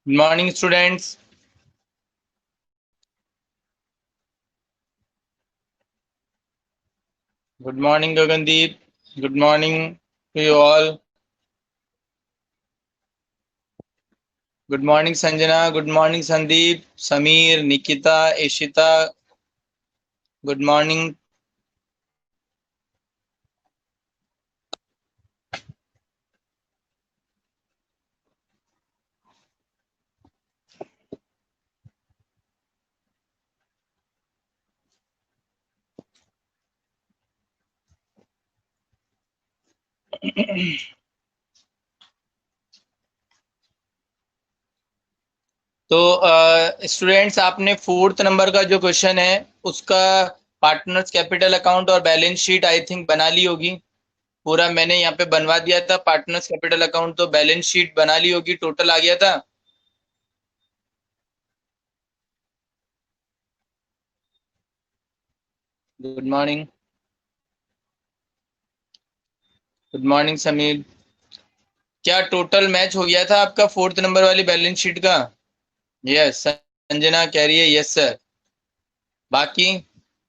Good morning, students. Good morning, Gagandeep. Good morning to you all. Good morning, Sanjana. Good morning, Sandeep, Sameer, Nikita, Ishita. Good morning. तो students, आपने fourth number का जो question है उसका partners capital account और balance sheet I think बना ली होगी। पूरा मैंने यहाँ पे बनवा दिया था। पार्टनर्स कैपिटल अकाउंट तो बैलेंस शीट बना ली होगी, टोटल आ गया था। Good morning. Good morning Sameer. क्या टोटल मैच हो गया था आपका फोर्थ नंबर वाली बैलेंस शीट का? यस, संजना कह रही है यस सर। बाकी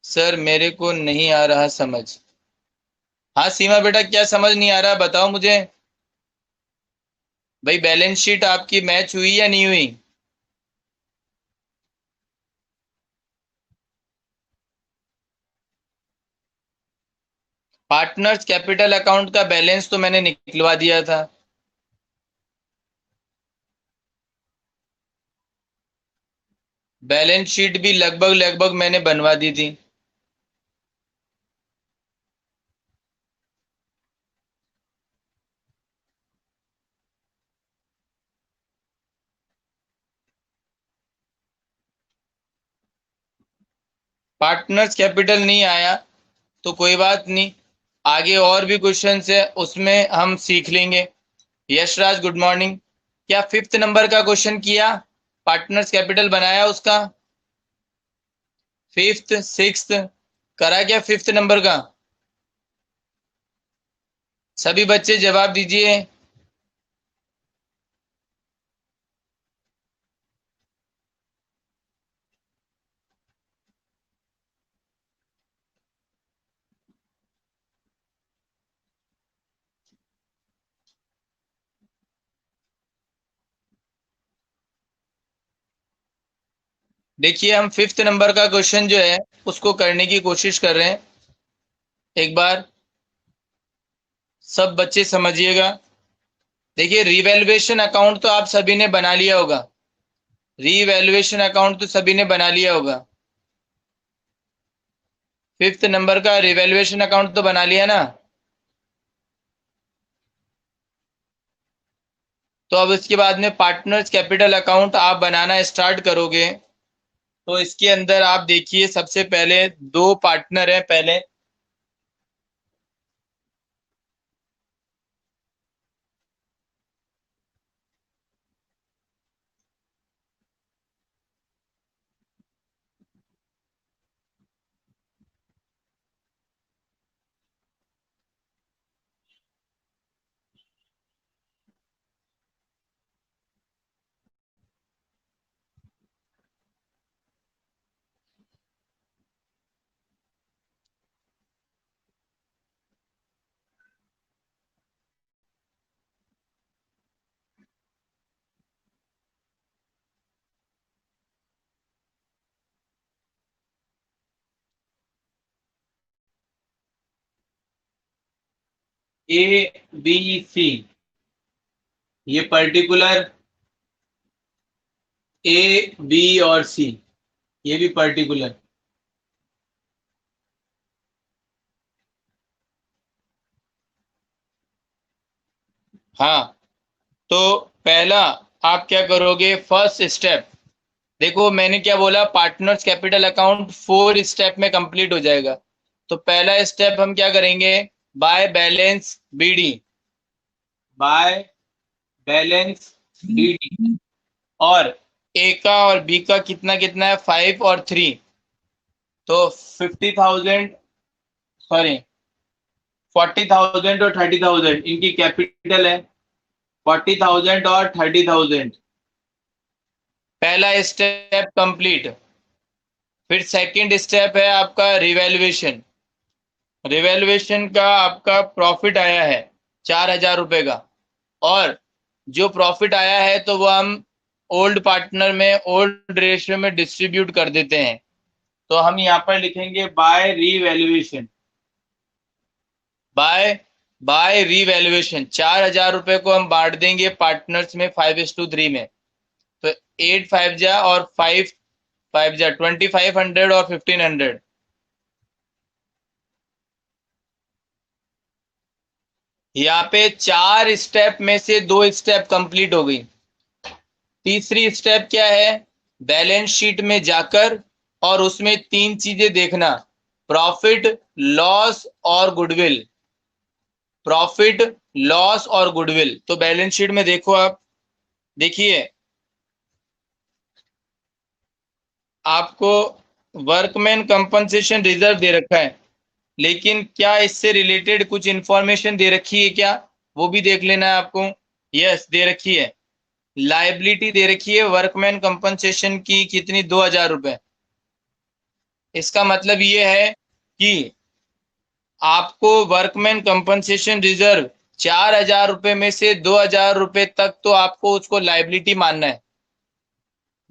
सर मेरे को नहीं आ रहा समझ। हाँ सीमा बेटा, क्या समझ नहीं आ रहा बताओ मुझे। भाई बैलेंस शीट आपकी मैच हुई या नहीं हुई? पार्टनर्स कैपिटल अकाउंट का बैलेंस तो मैंने निकलवा दिया था। बैलेंस शीट भी लगभग लगभग मैंने बनवा दी थी। पार्टनर्स कैपिटल नहीं आया तो कोई बात नहीं, आगे और भी क्वेश्चन है उसमें हम सीख लेंगे। Yashraj good morning. क्या फिफ्थ नंबर का क्वेश्चन किया? पार्टनर्स कैपिटल बनाया उसका? फिफ्थ सिक्स्थ करा क्या फिफ्थ नंबर का? सभी बच्चे जवाब दीजिए। देखिए हम फिफ्थ नंबर का क्वेश्चन जो है उसको करने की कोशिश कर रहे हैं। एक बार सब बच्चे समझिएगा। देखिए रीवैल्यूएशन अकाउंट तो आप सभी ने बना लिया होगा। रीवैल्यूएशन अकाउंट तो सभी ने बना लिया होगा। फिफ्थ नंबर का रिवैल्यूएशन अकाउंट तो बना लिया ना? तो अब इसके बाद में पार्टनर्स कैपिटल अकाउंट आप बनाना स्टार्ट करोगे। तो इसके अंदर आप देखिए सबसे पहले दो पार्टनर हैं पहले। ए बी सी, ये पर्टिकुलर ए बी और सी, ये भी पर्टिकुलर। हाँ, तो पहला आप क्या करोगे, फर्स्ट स्टेप। देखो मैंने क्या बोला, पार्टनर्स कैपिटल अकाउंट 4 स्टेप में कंप्लीट हो जाएगा। तो पहला स्टेप हम क्या करेंगे, by balance BD. By balance BD. और ए का और बी का कितना कितना है, 5 और 3। तो 50,000, सॉरी 40,000 और 30,000 इनकी कैपिटल है। 40,000 और 30,000। पहला स्टेप कंप्लीट। फिर सेकंड स्टेप है आपका रिवैल्यूएशन। रिवैल्यूएशन का आपका प्रॉफिट आया है 4,000 रुपए का, और जो प्रॉफिट आया है तो वो हम ओल्ड पार्टनर में ओल्ड रेशियो में डिस्ट्रीब्यूट कर देते हैं। तो हम यहाँ पर लिखेंगे by revaluation. By by revaluation 4,000 रुपए को हम बांट देंगे पार्टनर्स में 5:3 में। तो 8 5 जा और 5 5 जा 2,500 और 1,500। यहाँ पे 4 स्टेप में से 2 स्टेप कंप्लीट हो गई। तीसरी स्टेप क्या है? बैलेंस शीट में जाकर और उसमें 3 चीजें देखना, प्रॉफिट, लॉस और गुडविल। प्रॉफिट, लॉस और गुडविल। तो बैलेंस शीट में देखो, आप देखिए आपको वर्कमैन कंपनसेशन रिजर्व दे रखा है, लेकिन क्या इससे रिलेटेड कुछ इंफॉर्मेशन दे रखी है क्या, वो भी देख लेना है आपको। यस, दे रखी है। लाइबिलिटी दे रखी है वर्कमैन कंपनसेशन की कितनी, 2,000 रुपए। इसका मतलब ये है कि आपको वर्कमैन कंपनसेशन रिजर्व 4,000 रुपए में से 2,000 रुपए तक तो आपको उसको लाइबिलिटी मानना है।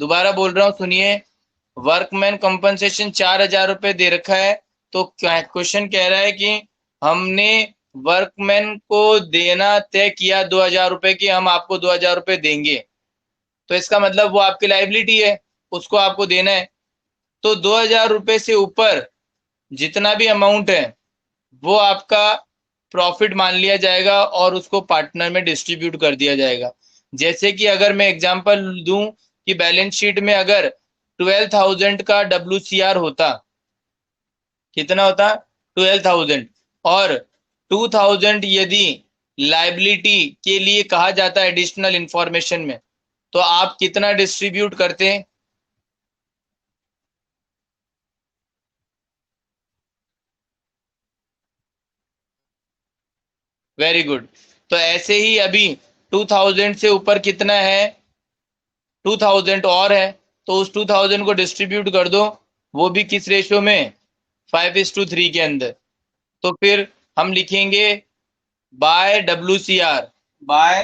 दोबारा बोल रहा हूं, सुनिए। वर्कमैन कंपनसेशन 4,000 रुपए दे रखा है, तो क्वेश्चन कह रहा है कि हमने वर्कमैन को देना तय किया 2,000 रुपए की, हम आपको 2,000 रुपए देंगे। तो इसका मतलब वो आपकी लाइबिलिटी है, उसको आपको देना है। तो 2,000 रुपए से ऊपर जितना भी अमाउंट है वो आपका प्रॉफिट मान लिया जाएगा और उसको पार्टनर में डिस्ट्रीब्यूट कर दिया जाएगा। जैसे कि अगर मैं एग्जांपल दूं कि बैलेंस शीट में अगर 12,000 का WCR होता, कितना होता? 12,000, और 2,000 यदि लाइबिलिटी के लिए कहा जाता है एडिशनल इंफॉर्मेशन में, तो आप कितना डिस्ट्रीब्यूट करते हैं? Very good. तो ऐसे ही अभी 2,000 से ऊपर कितना है? 2,000 और है, तो उस 2,000 को डिस्ट्रीब्यूट कर दो, वो भी किस रेशियो में? 5:3 के अंदर। तो फिर हम लिखेंगे बाय WCR, बाय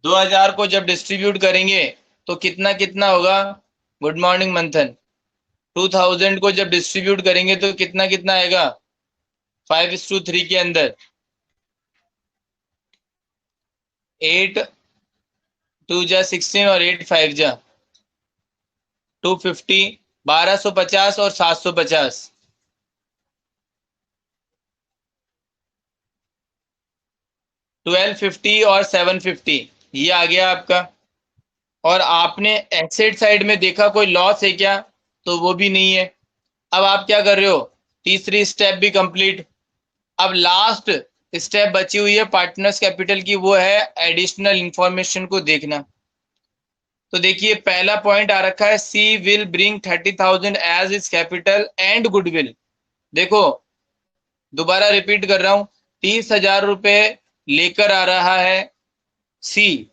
2,000 को जब डिस्ट्रीब्यूट करेंगे तो कितना कितना होगा? गुड मॉर्निंग मंथन। 2,000 को जब डिस्ट्रीब्यूट करेंगे तो कितना कितना आएगा? 5:3 के अंदर। 8 2 जा 16 और 8 5 जा 250, 1,250 और 750। 1,250 और 750, ये आ गया आपका। और आपने एसेट साइड में देखा कोई लॉस है क्या? तो वो भी नहीं है। अब आप क्या कर रहे हो? तीसरी स्टेप भी कंप्लीट। अब लास्ट स्टेप बची हुई है पार्टनर्स कैपिटल की, वो है एडिशनल इंफॉर्मेशन को देखना। तो देखिए पहला पॉइंट आ रखा है, she will bring 30,000 as is capital and goodwill. देखो दोबारा रिपीट कर रहा हूं, 30,000 रुपए लेकर आ रहा है सी,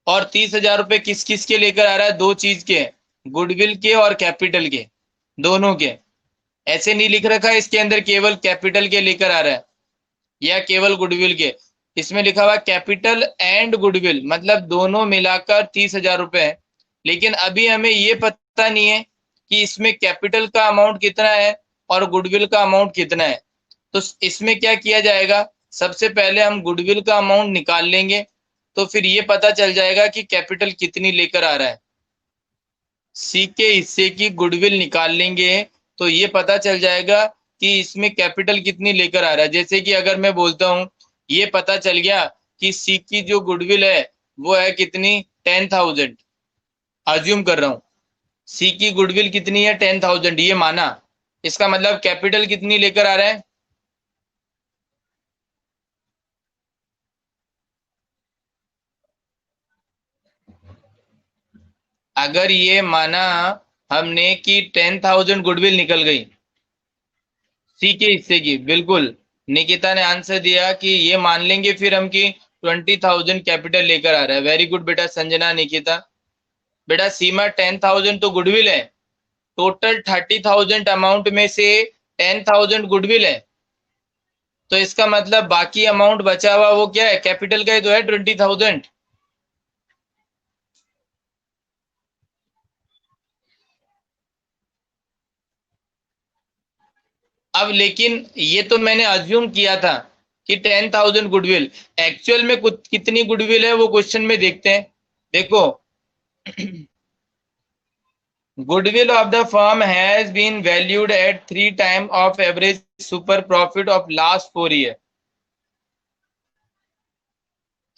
और 30,000 रुपए किस किस के लेकर आ रहा है? 2 चीज के, गुडविल के और कैपिटल के, दोनों के। ऐसे नहीं लिख रखा है इसके अंदर केवल कैपिटल के लेकर आ रहा है या केवल गुडविल के। इसमें लिखा हुआ कैपिटल एंड गुडविल, मतलब दोनों मिलाकर 30,000 रुपए है। लेकिन अभी हमें ये पता नहीं है कि इसमें कैपिटल का अमाउंट कितना है और गुडविल का अमाउंट कितना है। तो इसमें क्या किया जाएगा? सबसे पहले हम गुडविल का अमाउंट निकाल लेंगे, तो फिर ये पता चल जाएगा कि कैपिटल कितनी लेकर आ रहा है। सी के हिस्से की गुडविल निकाल लेंगे तो ये पता चल जाएगा कि इसमें कैपिटल कितनी लेकर आ रहा है। जैसे कि अगर मैं बोलता हूं, ये पता चल गया कि सी की जो गुडविल है वो है कितनी? 10,000। अज्यूम कर रहा हूं सी की गुडविल कितनी है? 10,000, ये माना। इसका मतलब कैपिटल कितनी लेकर आ रहा है? अगर ये माना हमने कि 10,000 गुडविल निकल गई सी के हिस्से की, बिल्कुल निकिता ने आंसर दिया कि ये मान लेंगे फिर हम कि 20,000 कैपिटल लेकर आ रहा है। वेरी गुड बेटा संजना निकिता। बेटा सीमा 10,000 तो गुडविल है, टोटल 30,000 अमाउंट में से 10,000 गुडविल है, तो इसका मतलब बाकी अमाउंट बचा हुआ वो क्या है, कैपिटल का ही तो है 20,000। अब लेकिन ये तो मैंने अज्यूम किया था कि 10,000 गुडविल, एक्चुअल में कितनी गुडविल है वो क्वेश्चन में देखते हैं। देखो goodwill of the firm has been valued at 3 times of average super profit of last 4 years.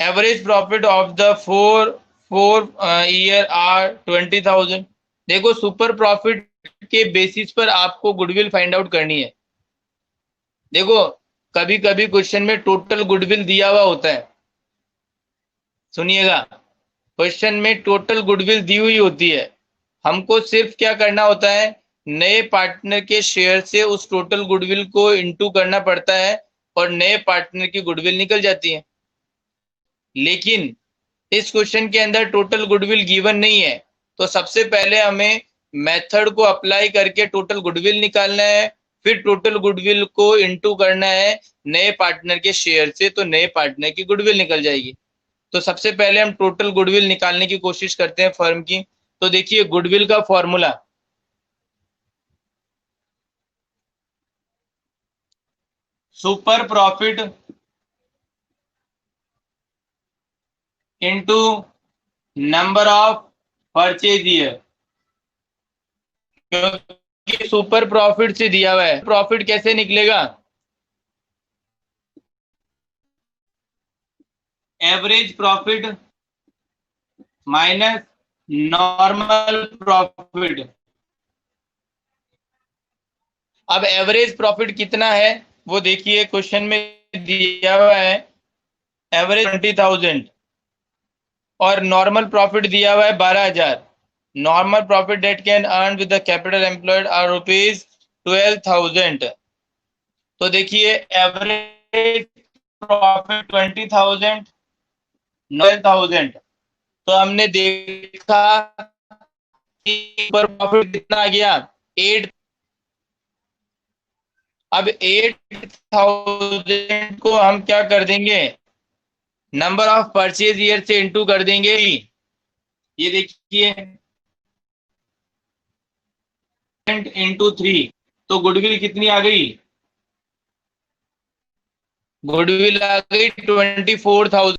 Average profit of the four year are 20,000। देखो सुपर प्रॉफिट के बेसिस पर आपको गुडविल फाइंड आउट करनी है। देखो कभी कभी क्वेश्चन में टोटल गुडविल दिया हुआ होता है, सुनिएगा, क्वेश्चन में टोटल गुडविल दी हुई होती है, हमको सिर्फ क्या करना होता है, नए पार्टनर के शेयर से उस टोटल गुडविल को इनटू करना पड़ता है और नए पार्टनर की गुडविल निकल जाती है। लेकिन इस क्वेश्चन के अंदर टोटल गुडविल गिवन नहीं है, तो सबसे पहले हमें मेथड को अप्लाई करके टोटल गुडविल निकालना है, फिर टोटल गुडविल को इनटू करना है नए पार्टनर के शेयर से, तो नए पार्टनर की गुडविल निकल जाएगी। तो सबसे पहले हम टोटल गुडविल निकालने की कोशिश करते हैं फर्म की। तो देखिए गुडविल का formula, super profit into number of purchase year, क्योंकि सुपर प्रॉफिट से दिया हुआ है, प्रॉफिट कैसे निकलेगा, average profit minus normal profit. अब एवरेज प्रॉफिट कितना है वो देखिए, क्वेश्चन में दिया हुआ है एवरेज 20,000 और नॉर्मल प्रॉफिट दिया हुआ है 12,000। Normal profit that can earn with the capital employed are rupees 12,000। तो देखिए एवरेज प्रॉफिट 20,000, 9,000, तो हमने देखा कि पर प्रॉफिट कितना आ गया 8। अब 8,000 को हम क्या कर देंगे, नंबर ऑफ परचेज ईयर से इंटू कर देंगे। ये देखिए इंटू 3, तो गुडविल कितनी आ गई, गुडविल आ गई 24,000।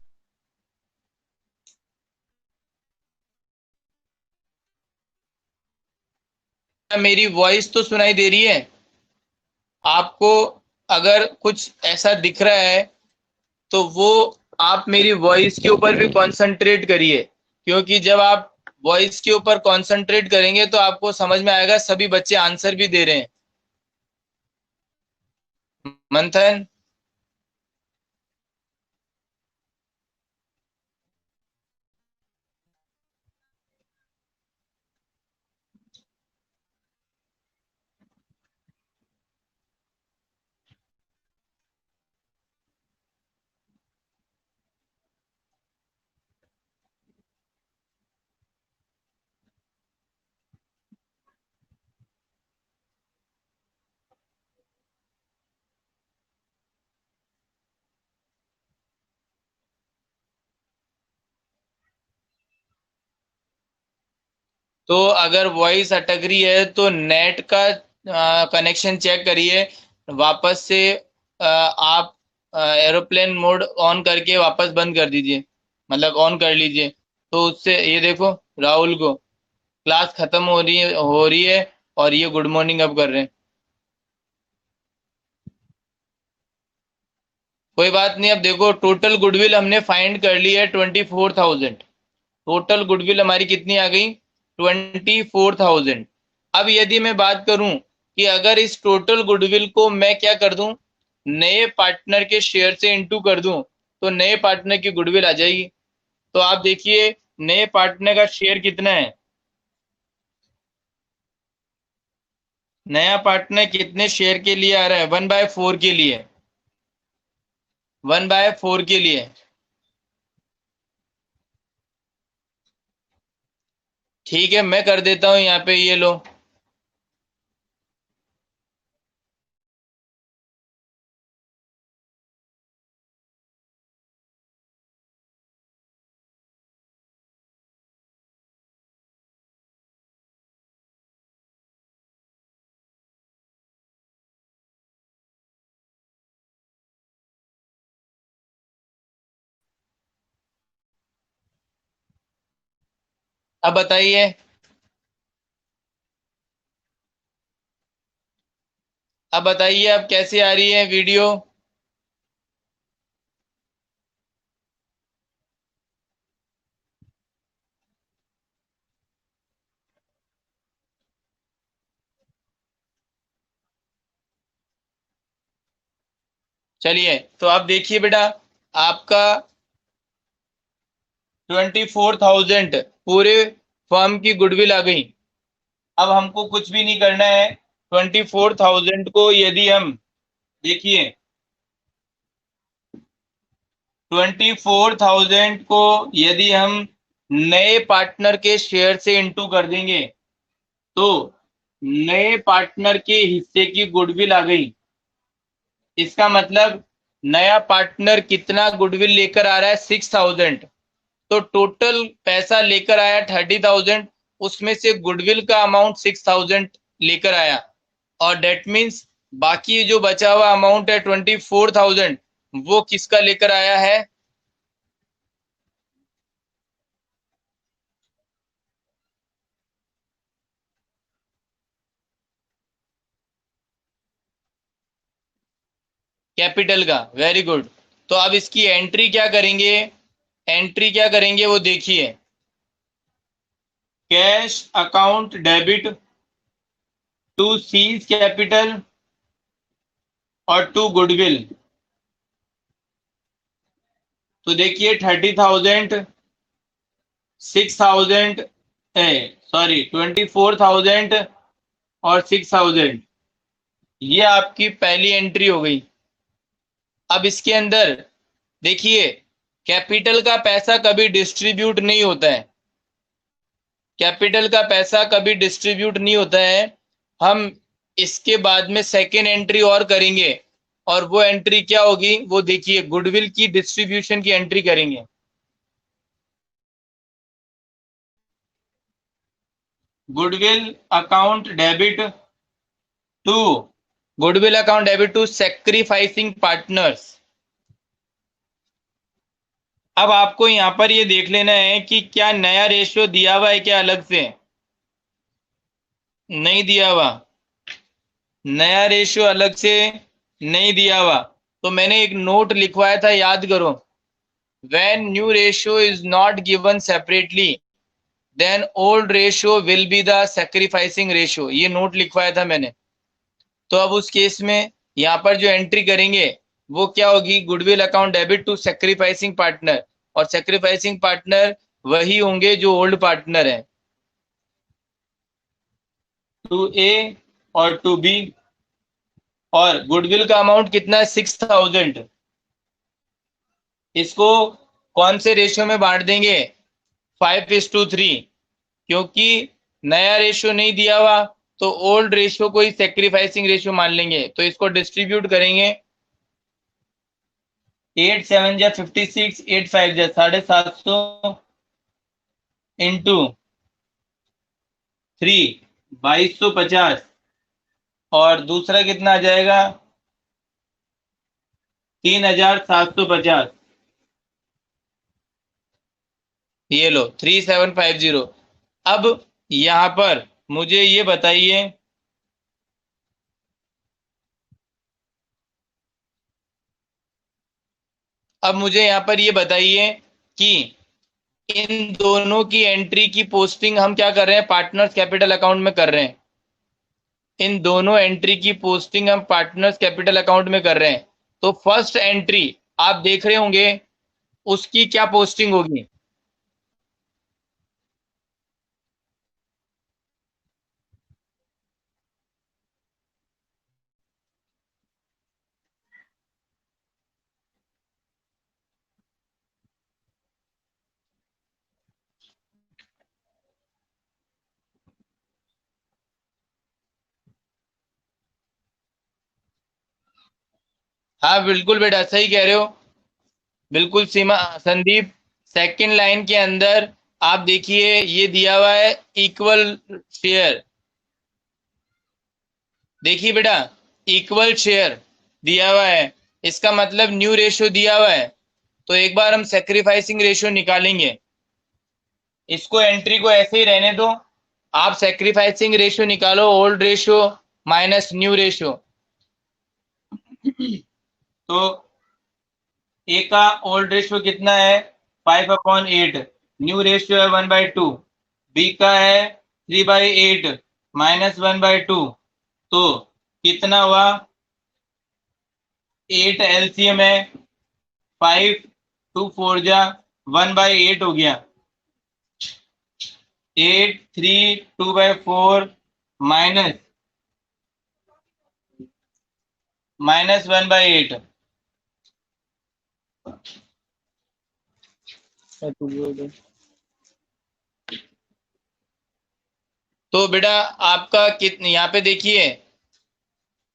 मेरी वॉइस तो सुनाई दे रही है आपको? अगर कुछ ऐसा दिख रहा है तो वो आप मेरी वॉइस के ऊपर भी कंसंट्रेट करिए, क्योंकि जब आप वॉइस के ऊपर कंसंट्रेट करेंगे तो आपको समझ में आएगा सभी बच्चे आंसर भी दे रहे हैं। मंथन, तो अगर वॉइस अटक रही है तो नेट का कनेक्शन चेक करिए, वापस से आप एरोप्लेन मोड ऑन करके वापस बंद कर दीजिए, मतलब ऑन कर लीजिए। तो उससे ये देखो राहुल को क्लास खत्म हो रही है और ये गुड मॉर्निंग अब कर रहे हैं। कोई बात नहीं। अब देखो टोटल गुडविल हमने फाइंड कर ली है 24,000। टोटल गुडविल हमारी कितनी आ गई, 24,000। अब यदि मैं बात करूं कि अगर इस टोटल गुडविल को मैं क्या कर दूं, नए पार्टनर के शेयर से इंटू कर दूं, तो नए पार्टनर की गुडविल आ जाएगी। तो आप देखिए नए पार्टनर का शेयर कितना है, नया पार्टनर कितने शेयर के लिए आ रहा है, 1/4 के लिए, 1/4 के लिए। ठीक है, मैं कर देता हूँ यहाँ पे, ये लो। अब बताइए। अब बताइए, अब कैसे आ रही है वीडियो? चलिए, तो आप देखिए बेटा, आपका 24,000 पूरे फर्म की गुडविल आ गई। अब हमको कुछ भी नहीं करना है। 24,000 को यदि हम, देखिए, 24,000 को यदि हम नए पार्टनर के शेयर से इंटू कर देंगे, तो नए पार्टनर के हिस्से की गुडविल आ गई। इसका मतलब नया पार्टनर कितना गुडविल लेकर आ रहा है? 6,000। तो टोटल पैसा लेकर आया 30,000, उसमें से गुडविल का अमाउंट 6,000 लेकर आया। और डेट मीन्स बाकी जो बचा हुआ अमाउंट है 24,000, वो किसका लेकर आया है? कैपिटल का। Very good. तो अब इसकी एंट्री क्या करेंगे? एंट्री क्या करेंगे वो देखिए। Cash account debit to C's capital और टू गुडविल। तो देखिए 30,000, 6,000, सॉरी 24,000 और 6,000, ये आपकी पहली एंट्री हो गई। अब इसके अंदर देखिए, कैपिटल का पैसा कभी डिस्ट्रीब्यूट नहीं होता है। कैपिटल का पैसा कभी डिस्ट्रीब्यूट नहीं होता है। हम इसके बाद में सेकेंड एंट्री और करेंगे, और वो एंट्री क्या होगी वो देखिए, गुडविल की डिस्ट्रीब्यूशन की एंट्री करेंगे। Goodwill account debit to goodwill account debit to sacrificing partners. अब आपको यहां पर ये देख लेना है कि क्या नया रेशियो दिया हुआ है क्या अलग से? नहीं दिया हुआ। नया रेशियो अलग से नहीं दिया हुआ। तो मैंने एक नोट लिखवाया था, याद करो। When new ratio is not given separately, then old ratio will be the sacrificing ratio, ये नोट लिखवाया था मैंने। तो अब उस केस में यहाँ पर जो एंट्री करेंगे वो क्या होगी? Goodwill account debit to sacrificing partner. और सेक्रीफाइसिंग पार्टनर वही होंगे जो ओल्ड पार्टनर है, टू ए और टू बी। और गुडविल का अमाउंट कितना है? 6,000। इसको कौन से रेशियो में बांट देंगे? 5:3। क्योंकि नया रेशियो नहीं दिया हुआ, तो ओल्ड रेशियो को ही सेक्रीफाइसिंग रेशियो मान लेंगे, तो इसको डिस्ट्रीब्यूट करेंगे। 8 7 जा 56, 8 5 जा 750, इंटू 3, 2250। और दूसरा कितना आ जाएगा? 3,750। ये लो 3750। अब यहां पर मुझे ये बताइए, अब मुझे यहाँ पर ये बताइए कि इन दोनों की एंट्री की पोस्टिंग हम क्या कर रहे हैं? पार्टनर्स कैपिटल अकाउंट में कर रहे हैं। इन दोनों एंट्री की पोस्टिंग हम पार्टनर्स कैपिटल अकाउंट में कर रहे हैं। तो फर्स्ट एंट्री आप देख रहे होंगे, उसकी क्या पोस्टिंग होगी? हाँ बिल्कुल बेटा, सही कह रहे हो, बिल्कुल सीमा संदीप। सेकंड लाइन के अंदर आप देखिए ये दिया हुआ है इक्वल शेयर। देखिए बेटा, इक्वल शेयर दिया हुआ है, इसका मतलब न्यू रेशियो दिया हुआ है। तो एक बार हम सेक्रीफाइसिंग रेशियो निकालेंगे, इसको एंट्री को ऐसे ही रहने दो। आप सेक्रीफाइसिंग रेशियो निकालो, old ratio minus new ratio. तो ए का ओल्ड रेशियो कितना है, 5/8। न्यू रेशियो है 1/2। बी का है 3/8 -1/2। तो कितना हुआ, 8 एलसीएम है, 5 2 4 जा 1/8 हो गया। 8 3 2/4 माइनस 1/8। तो बेटा आपका कितने, यहाँ पे देखिए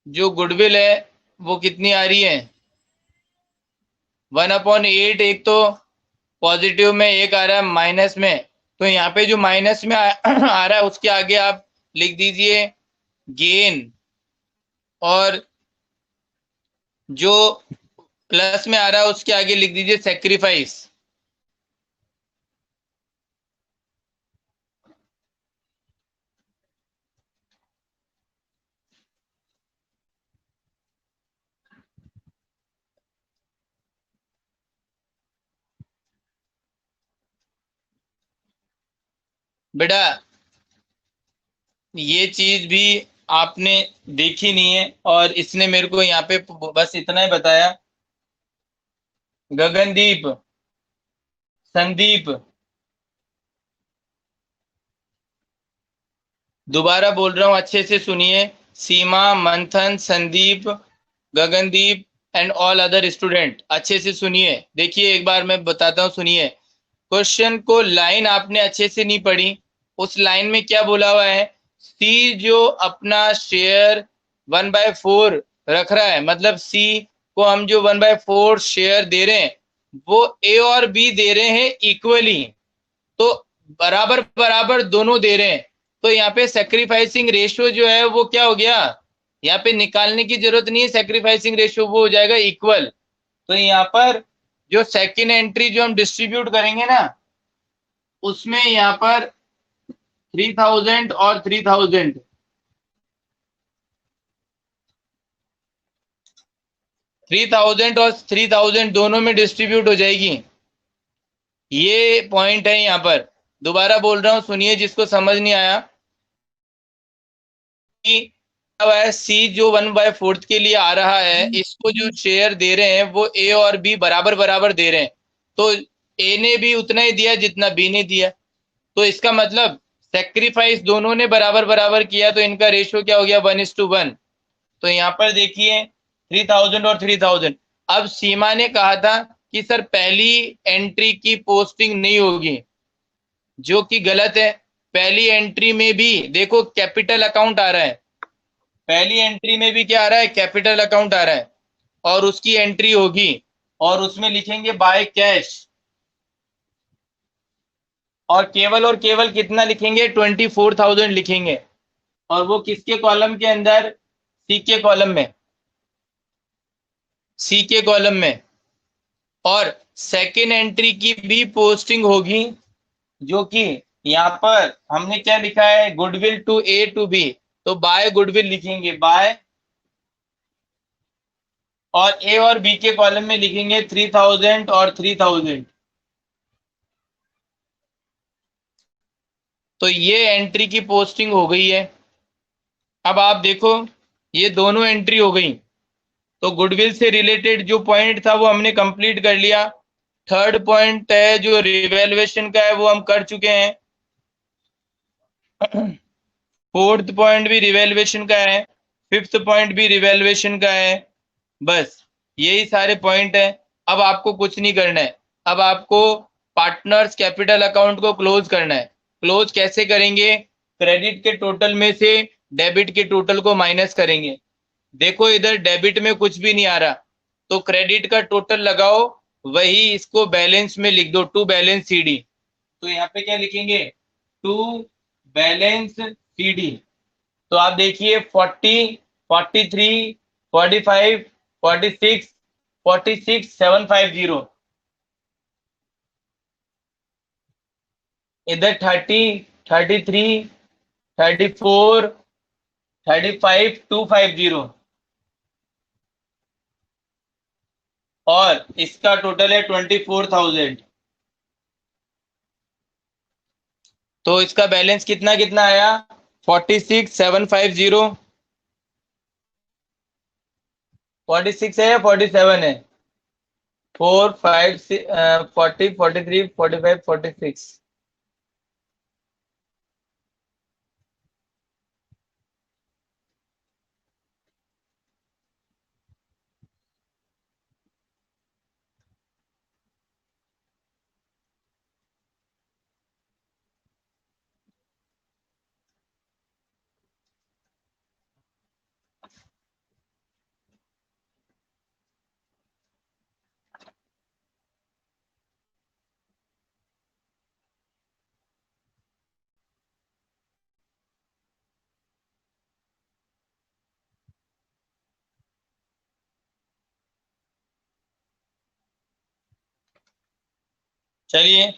जो गुडविल है वो कितनी आ रही है, 1/8। एक तो पॉजिटिव में, एक आ रहा है माइनस में। तो यहाँ पे जो माइनस में आ रहा है उसके आगे आप लिख दीजिए गेन, और जो प्लस में आ रहा है उसके आगे लिख दीजिए सेक्रीफाइस। बेटा ये चीज भी आपने देखी नहीं है, और इसने मेरे को यहाँ पे बस इतना ही बताया। गगनदीप, संदीप, दोबारा बोल रहा हूं, अच्छे से सुनिए। सीमा, मंथन, Sandeep, Gagandeep and all other student, अच्छे से सुनिए। देखिए एक बार मैं बताता हूँ, सुनिए। क्वेश्चन को लाइन आपने अच्छे से नहीं पढ़ी। उस लाइन में क्या बोला हुआ है, सी जो अपना शेयर 1/4 रख रहा है, मतलब सी को हम जो 1/4 शेयर दे रहे हैं वो ए और बी दे रहे हैं इक्वली। तो बराबर बराबर दोनों दे रहे हैं। तो यहाँ पे सेक्रीफाइसिंग रेशियो जो है वो क्या हो गया, यहाँ पे निकालने की जरूरत नहीं है सेक्रीफाइसिंग रेशियो, वो हो जाएगा इक्वल। तो यहाँ पर जो सेकेंड एंट्री जो हम डिस्ट्रीब्यूट करेंगे ना, उसमें यहाँ पर 3000 और 3000, 3000 और 3000 दोनों में डिस्ट्रीब्यूट हो जाएगी। ये पॉइंट है यहाँ पर। दोबारा बोल रहा हूं, सुनिए जिसको समझ नहीं आया। सी जो 1/4 के लिए आ रहा है, इसको जो शेयर दे रहे हैं वो ए और बी बराबर बराबर दे रहे हैं। तो ए ने भी उतना ही दिया जितना बी ने दिया। तो इसका मतलब सेक्रीफाइस दोनों ने बराबर बराबर किया, तो इनका रेशियो क्या हो गया, 1:1। तो यहाँ पर देखिए 3000 और 3000। अब सीमा ने कहा था कि सर पहली एंट्री की पोस्टिंग नहीं होगी, जो कि गलत है। पहली एंट्री में भी देखो कैपिटल अकाउंट आ रहा है, पहली एंट्री में भी क्या आ रहा है, कैपिटल अकाउंट आ रहा है, और उसकी एंट्री होगी, और उसमें लिखेंगे बाय कैश। और केवल कितना लिखेंगे, 24,000 लिखेंगे। और वो किसके कॉलम के अंदर, सी के कॉलम में, सी के कॉलम में। और सेकेंड एंट्री की भी पोस्टिंग होगी, जो कि यहाँ पर हमने क्या लिखा है, goodwill to A to B. तो बाय गुडविल लिखेंगे, बाय, और ए और बी के कॉलम में लिखेंगे 3000 और 3000। तो ये एंट्री की पोस्टिंग हो गई है। अब आप देखो ये दोनों एंट्री हो गई। तो गुडविल से रिलेटेड जो पॉइंट था वो हमने कंप्लीट कर लिया। थर्ड पॉइंट है जो रिवैल्यूएशन का है वो हम कर चुके हैं। फोर्थ पॉइंट भी रिवैल्यूएशन का है, फिफ्थ पॉइंट भी रिवैल्यूएशन का है। बस यही सारे पॉइंट है। अब आपको कुछ नहीं करना है, अब आपको पार्टनर्स कैपिटल अकाउंट को क्लोज करना है। क्लोज कैसे करेंगे, क्रेडिट के टोटल में से डेबिट के टोटल को माइनस करेंगे। देखो इधर डेबिट में कुछ भी नहीं आ रहा, तो क्रेडिट का टोटल लगाओ, वही इसको बैलेंस में लिख दो, टू बैलेंस सीडी। तो यहाँ पे क्या लिखेंगे, टू बैलेंस सीडी। तो आप देखिए 40, 43, 45, 46, 46, 750, इधर 30, 33, 34, 35, 250, और इसका टोटल है 24,000। तो इसका बैलेंस कितना कितना आया, 46,750, 46 है या 47 है, 4, 5, 40, 43, 45, 46। चलिए,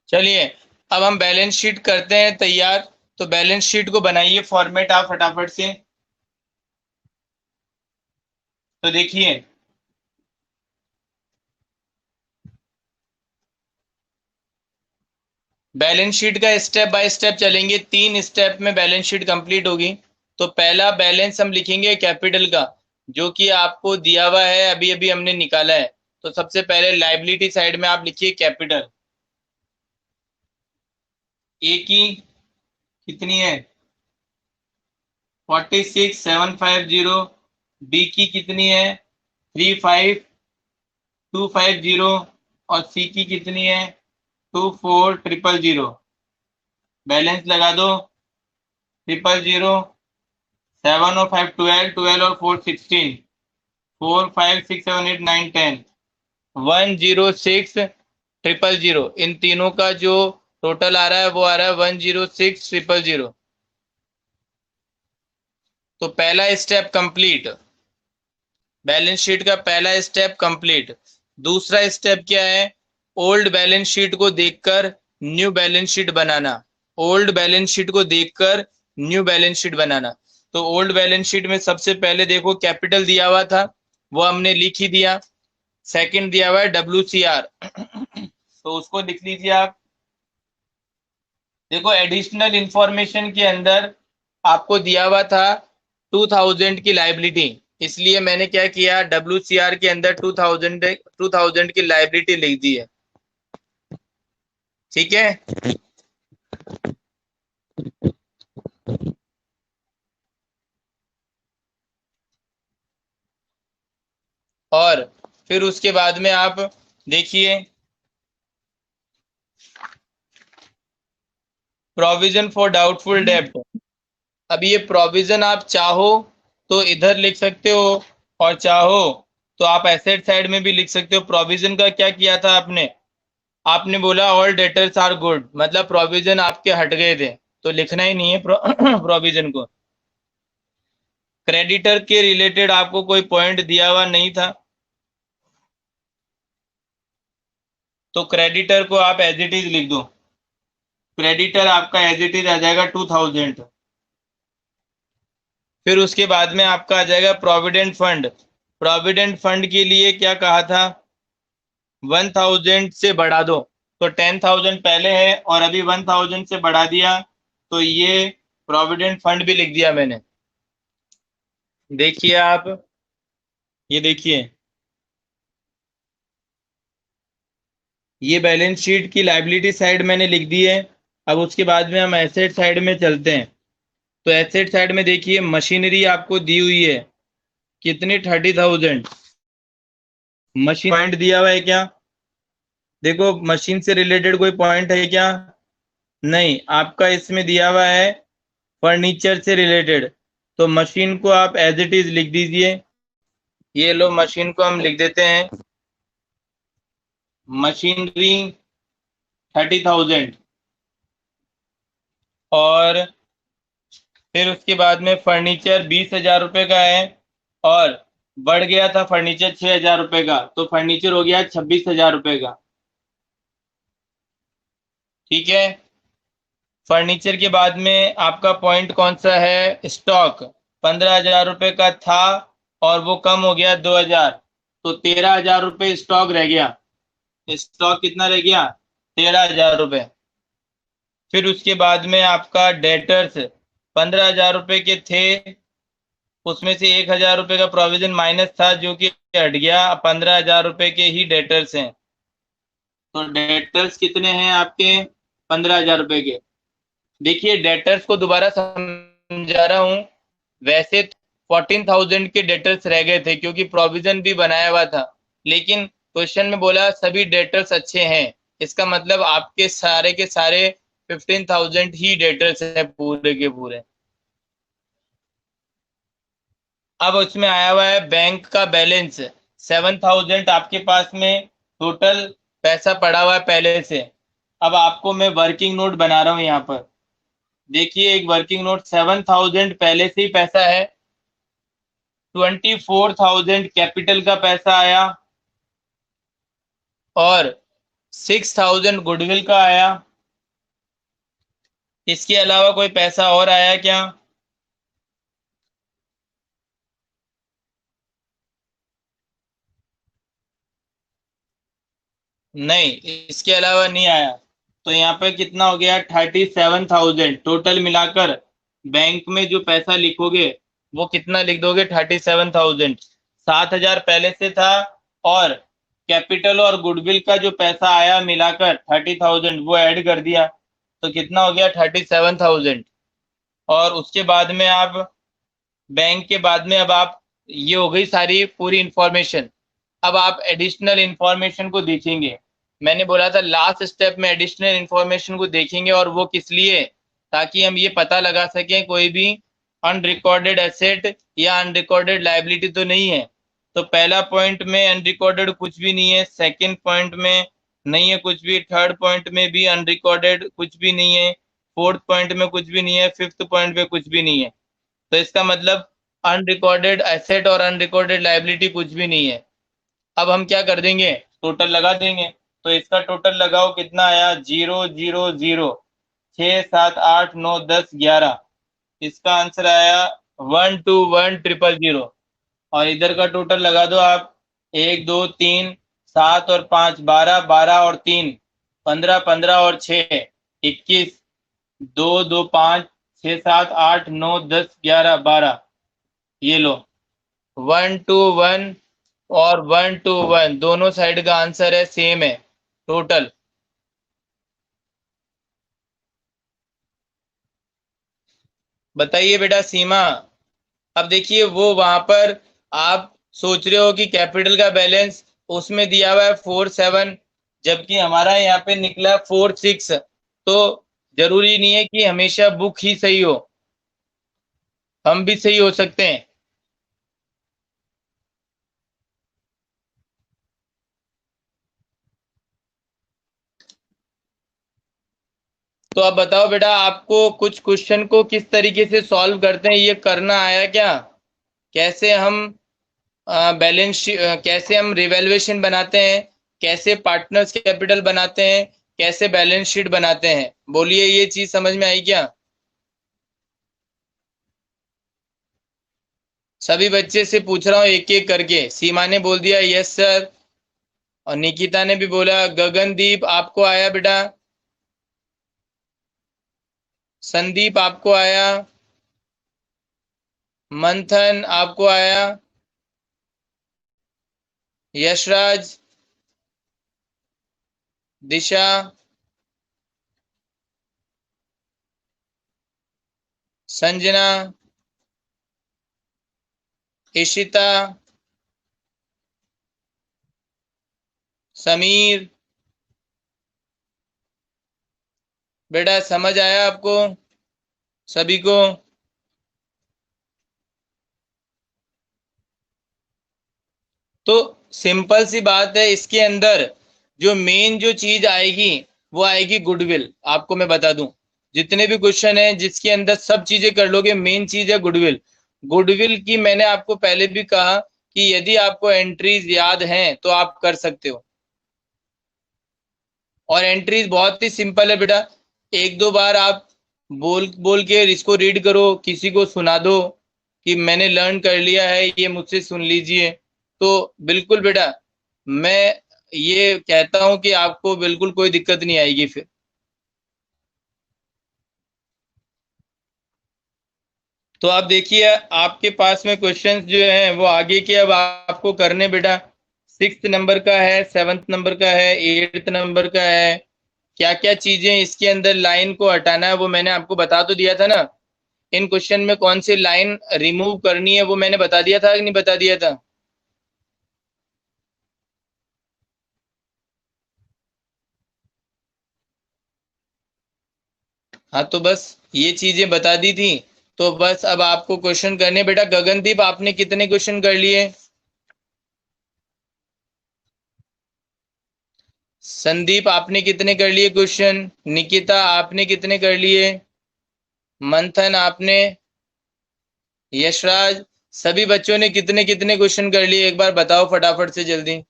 चलिए अब हम बैलेंस शीट करते हैं तैयार। तो बैलेंस शीट को बनाइए फॉर्मेट आप फटाफट से। तो देखिए, बैलेंस शीट का स्टेप बाय स्टेप चलेंगे, 3 स्टेप में बैलेंस शीट कंप्लीट होगी। तो पहला बैलेंस हम लिखेंगे कैपिटल का, जो कि आपको दिया हुआ है, अभी अभी हमने निकाला है। तो सबसे पहले लाइबिलिटी साइड में आप लिखिए कैपिटल। ए की कितनी है, 46,750। बी की कितनी है, 35,250। और सी की कितनी है, 24,000। बैलेंस लगा दो, 000, 7 और 5 12, 12 और 4 16, 4 5 6 7 8 9 10, 106,000। इन तीनों का जो टोटल आ रहा है वो आ रहा है 106,000। तो पहला स्टेप कंप्लीट, बैलेंस शीट का पहला स्टेप कंप्लीट। दूसरा स्टेप क्या है, ओल्ड बैलेंस शीट को देखकर न्यू बैलेंस शीट बनाना। ओल्ड बैलेंस शीट को देखकर न्यू बैलेंस शीट बनाना। तो ओल्ड बैलेंस शीट में सबसे पहले देखो कैपिटल दिया हुआ था, वो हमने लिख ही दिया। सेकंड दिया हुआ है WCR, तो उसको लिख लीजिए आप। देखो एडिशनल इंफॉर्मेशन के अंदर आपको दिया हुआ था 2000 की लाइबिलिटी, इसलिए मैंने क्या किया, WCR के अंदर 2000 की लाइबिलिटी लिख दी है। ठीक है, और फिर उसके बाद में आप देखिए प्रोविजन फॉर डाउटफुल डेब्ट। अब ये प्रोविजन आप चाहो तो इधर लिख सकते हो, और चाहो तो आप एसेट साइड में भी लिख सकते हो। प्रोविजन का क्या किया था आपने, आपने बोला ऑल डेटर्स आर गुड, मतलब प्रोविजन आपके हट गए थे, तो लिखना ही नहीं है प्रोविजन को। क्रेडिटर के रिलेटेड आपको कोई पॉइंट दिया हुआ नहीं था, तो क्रेडिटर को आप एज इट इज लिख दो। क्रेडिटर आपका एज इट इज आ जाएगा 2000। फिर उसके बाद में आपका आ जाएगा प्रोविडेंट फंड। प्रोविडेंट फंड के लिए क्या कहा था, 1000 से बढ़ा दो। तो 10,000 पहले है और अभी 1000 से बढ़ा दिया, तो ये प्रोविडेंट फंड भी लिख दिया मैंने। देखिए आप, ये देखिए ये बैलेंस शीट की लाइबिलिटी साइड मैंने लिख दी है। अब उसके बाद में हम एसेट साइड में चलते हैं। तो एसेट साइड में देखिए मशीनरी आपको दी हुई है, कितनी, 30,000। मशीन पॉइंट दिया हुआ है क्या? देखो मशीन से रिलेटेड कोई पॉइंट है क्या? नहीं, आपका इसमें दिया हुआ है फर्नीचर से रिलेटेड। तो मशीन को आप एज इट इज लिख दीजिए। ये लो, मशीन को हम लिख देते हैं मशीनरी 30,000। और फिर उसके बाद में फर्नीचर 20,000 रुपये का है, और बढ़ गया था फर्नीचर 6,000 रुपये का, तो फर्नीचर हो गया 26,000 रुपये का। ठीक है। फर्नीचर के बाद में आपका पॉइंट कौन सा है? स्टॉक 15,000 रुपये का था और वो कम हो गया 2,000, तो 13,000 रुपये स्टॉक रह गया। स्टॉक कितना रह गया? 13,000 रुपये। फिर उसके बाद में आपका डेटर्स 15,000 रुपये के थे, उसमें से 1,000 रुपये का प्रोविजन माइनस था जो कि हट गया, 15,000 रुपये के ही डेटर्स हैं। तो डेटर्स कितने हैं आपके? 15,000 रुपये के। देखिए डेटर्स को दोबारा समझा रहा हूँ। वैसे 14,000 के डेटर्स रह गए थे क्योंकि प्रोविजन भी बनाया हुआ था, लेकिन क्वेश्चन में बोला सभी डेटर्स अच्छे हैं, इसका मतलब आपके सारे के सारे 15,000 ही डेटर्स हैं पूरे के पूरे। अब उसमें आया हुआ है बैंक का बैलेंस 7,000 आपके पास में टोटल पैसा पड़ा हुआ है पहले से। अब आपको मैं वर्किंग नोट बना रहा हूँ यहाँ पर। देखिए एक वर्किंग नोट, 7,000 पहले से ही पैसा है, 24,000 कैपिटल का पैसा आया, और 6,000 गुडविल का आया। इसके अलावा कोई पैसा और आया क्या? नहीं, इसके अलावा नहीं आया। तो यहाँ पे कितना हो गया? 37,000 टोटल मिलाकर। बैंक में जो पैसा लिखोगे वो कितना लिख दोगे? 37,000। 7,000 पहले से था, और कैपिटल और गुडविल का जो पैसा आया मिलाकर 30,000 वो ऐड कर दिया, तो कितना हो गया? 37,000। और उसके बाद में आप बैंक के बाद में, अब आप, ये हो गई सारी पूरी इंफॉर्मेशन। अब आप एडिशनल इंफॉर्मेशन को देखेंगे। मैंने बोला था लास्ट स्टेप में एडिशनल इंफॉर्मेशन को देखेंगे, और वो किस लिए? ताकि हम ये पता लगा सकें कोई भी अनरिकॉर्डेड एसेट या अनरिकॉर्डेड लाइबिलिटी तो नहीं है। तो पहला पॉइंट में अनरिकॉर्डेड कुछ भी नहीं है, सेकंड पॉइंट में नहीं है कुछ भी, थर्ड पॉइंट में भी अनरिकॉर्डेड कुछ भी नहीं है, फोर्थ पॉइंट में कुछ भी नहीं है, फिफ्थ पॉइंट में कुछ भी नहीं है। तो इसका मतलब अनरिकॉर्डेड एसेट और अनरिकॉर्डेड लाइबिलिटी कुछ भी नहीं है। अब हम क्या कर देंगे? टोटल लगा देंगे। तो इसका टोटल लगाओ, कितना आया? 0 0 0, 6 7 8 9 10 11। इसका आंसर आया 1 2 1 0 0। और इधर का टोटल लगा दो आप, 1 2 3 7 और 5 12, 12 और 3 15, 15 और 6 21, 2 2 5 6 7 8 9 10 11 12। ये लो, 1 2 1 और 1 2 1 दोनों साइड का आंसर है सेम है टोटल। बताइए बेटा सीमा। अब देखिए वो वहां पर आप सोच रहे हो कि कैपिटल का बैलेंस उसमें दिया हुआ है 4 7, जबकि हमारा यहाँ पे निकला 4 6। तो जरूरी नहीं है कि हमेशा बुक ही सही हो, हम भी सही हो सकते हैं। तो अब बताओ बेटा, आपको कुछ क्वेश्चन को किस तरीके से सॉल्व करते हैं ये करना आया क्या? कैसे हम बैलेंस, कैसे हम रिवैल्यूएशन बनाते हैं, कैसे पार्टनर्स कैपिटल बनाते हैं, कैसे बैलेंस शीट बनाते हैं? बोलिए, ये चीज समझ में आई क्या? सभी बच्चे से पूछ रहा हूँ एक एक करके। सीमा ने बोल दिया यस सर, और निकिता ने भी बोला। गगनदीप आपको आया बेटा? संदीप आपको आया? मंथन आपको आया? यशराज, दिशा, संजना, इशिता, समीर। बेटा समझ आया आपको सभी को? तो सिंपल सी बात है, इसके अंदर जो मेन जो चीज आएगी वो आएगी गुडविल। आपको मैं बता दूं, जितने भी क्वेश्चन हैं जिसके अंदर सब चीजें कर लोगे, मेन चीज है गुडविल। गुडविल की मैंने आपको पहले भी कहा कि यदि आपको एंट्रीज याद हैं तो आप कर सकते हो। और एंट्रीज बहुत ही सिंपल है बेटा। एक दो बार आप बोल बोल के इसको रीड करो, किसी को सुना दो कि मैंने लर्न कर लिया है, ये मुझसे सुन लीजिए। तो बिल्कुल बेटा, मैं ये कहता हूं कि आपको बिल्कुल कोई दिक्कत नहीं आएगी फिर। तो आप देखिए, आपके पास में क्वेश्चंस जो हैं वो आगे के अब आपको करने बेटा। 6th नंबर का है, 7th नंबर का है, 8th नंबर का है। क्या क्या चीजें इसके अंदर लाइन को हटाना है वो मैंने आपको बता तो दिया था ना। इन क्वेश्चन में कौन सी लाइन रिमूव करनी है वो मैंने बता दिया था कि नहीं बता दिया था? हाँ, तो बस ये चीजें बता दी थी। तो बस अब आपको क्वेश्चन करने बेटा। गगनदीप, आपने कितने क्वेश्चन कर लिए? संदीप, आपने कितने कर लिए क्वेश्चन? निकिता, आपने कितने कर लिए? मंथन, आपने? यशराज, सभी बच्चों ने कितने कितने क्वेश्चन कर लिए, एक बार बताओ फटाफट से जल्दी।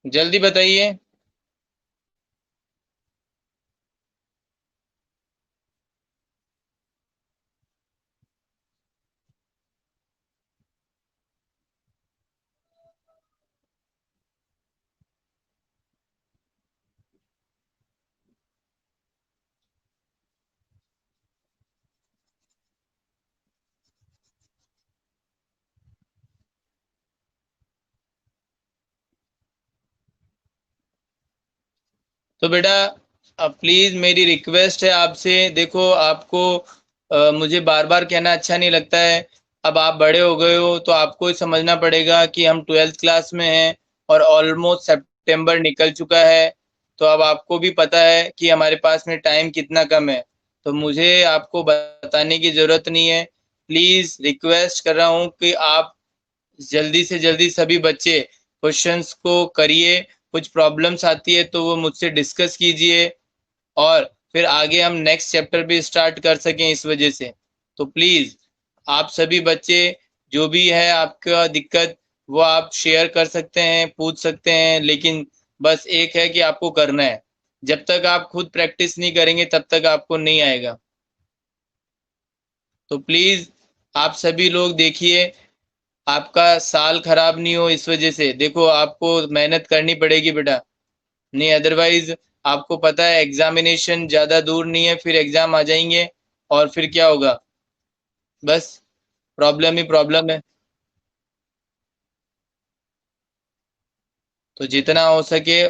जल्दी बताइए। तो बेटा, अब प्लीज मेरी रिक्वेस्ट है आपसे। देखो, आपको मुझे बार बार कहना अच्छा नहीं लगता है। अब आप बड़े हो गए हो तो आपको ही समझना पड़ेगा कि हम 12th क्लास में हैं और ऑलमोस्ट सितंबर निकल चुका है। तो अब आपको भी पता है कि हमारे पास में टाइम कितना कम है। तो मुझे आपको बताने की जरूरत नहीं है। प्लीज रिक्वेस्ट कर रहा हूँ कि आप जल्दी से जल्दी सभी बच्चे क्वेश्चंस को करिए। कुछ प्रॉब्लम्स आती है तो वो मुझसे डिस्कस कीजिए, और फिर आगे हम नेक्स्ट चैप्टर भी स्टार्ट कर सकें इस वजह से। तो प्लीज आप सभी बच्चे, जो भी है आपका दिक्कत, वो आप शेयर कर सकते हैं, पूछ सकते हैं, लेकिन बस एक है कि आपको करना है। जब तक आप खुद प्रैक्टिस नहीं करेंगे तब तक आपको नहीं आएगा। तो प्लीज आप सभी लोग देखिए, आपका साल खराब नहीं हो इस वजह से। देखो, आपको मेहनत करनी पड़ेगी बेटा, नहीं अदरवाइज आपको पता है एग्जामिनेशन ज्यादा दूर नहीं है, फिर एग्जाम आ जाएंगे और फिर क्या होगा? बस प्रॉब्लम ही प्रॉब्लम है। तो जितना हो सके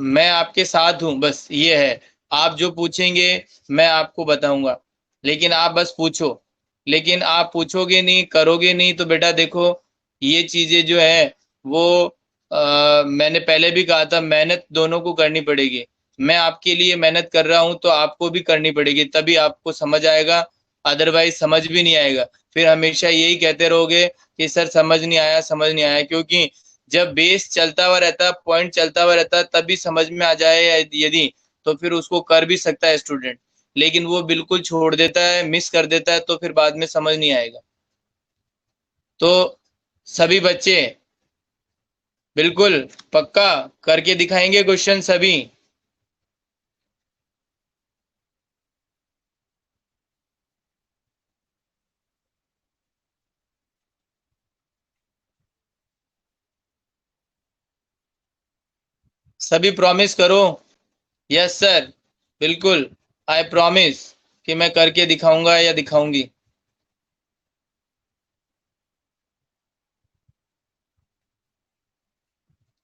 मैं आपके साथ हूँ, बस ये है। आप जो पूछेंगे मैं आपको बताऊंगा, लेकिन आप बस पूछो। लेकिन आप पूछोगे नहीं, करोगे नहीं, तो बेटा देखो, ये चीजें जो है वो मैंने पहले भी कहा था, मेहनत दोनों को करनी पड़ेगी। मैं आपके लिए मेहनत कर रहा हूँ तो आपको भी करनी पड़ेगी, तभी आपको समझ आएगा। अदरवाइज समझ भी नहीं आएगा। फिर हमेशा यही कहते रहोगे कि सर समझ नहीं आया, समझ नहीं आया। क्योंकि जब बेस चलता हुआ रहता, पॉइंट चलता हुआ रहता, तभी समझ में आ जाए यदि, तो फिर उसको कर भी सकता है स्टूडेंट। लेकिन वो बिल्कुल छोड़ देता है, मिस कर देता है, तो फिर बाद में समझ नहीं आएगा। तो सभी बच्चे बिल्कुल पक्का करके दिखाएंगे क्वेश्चन सभी। सभी प्रॉमिस करो। यस सर, बिल्कुल। आई प्रॉमिस कि मैं करके दिखाऊंगा या दिखाऊंगी।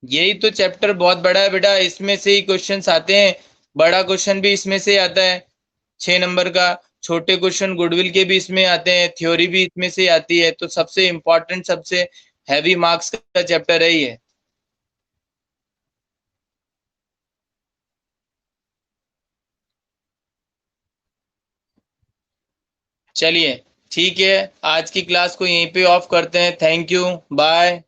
यही तो चैप्टर बहुत बड़ा है बेटा, इसमें से ही क्वेश्चंस आते हैं। बड़ा क्वेश्चन भी इसमें से आता है 6 नंबर का। छोटे क्वेश्चन गुडविल के भी इसमें आते हैं, थ्योरी भी इसमें से आती है। तो सबसे इम्पोर्टेंट, सबसे हैवी मार्क्स का चैप्टर है ये। चलिए ठीक है, आज की क्लास को यहीं पे ऑफ करते हैं। Thank you, bye.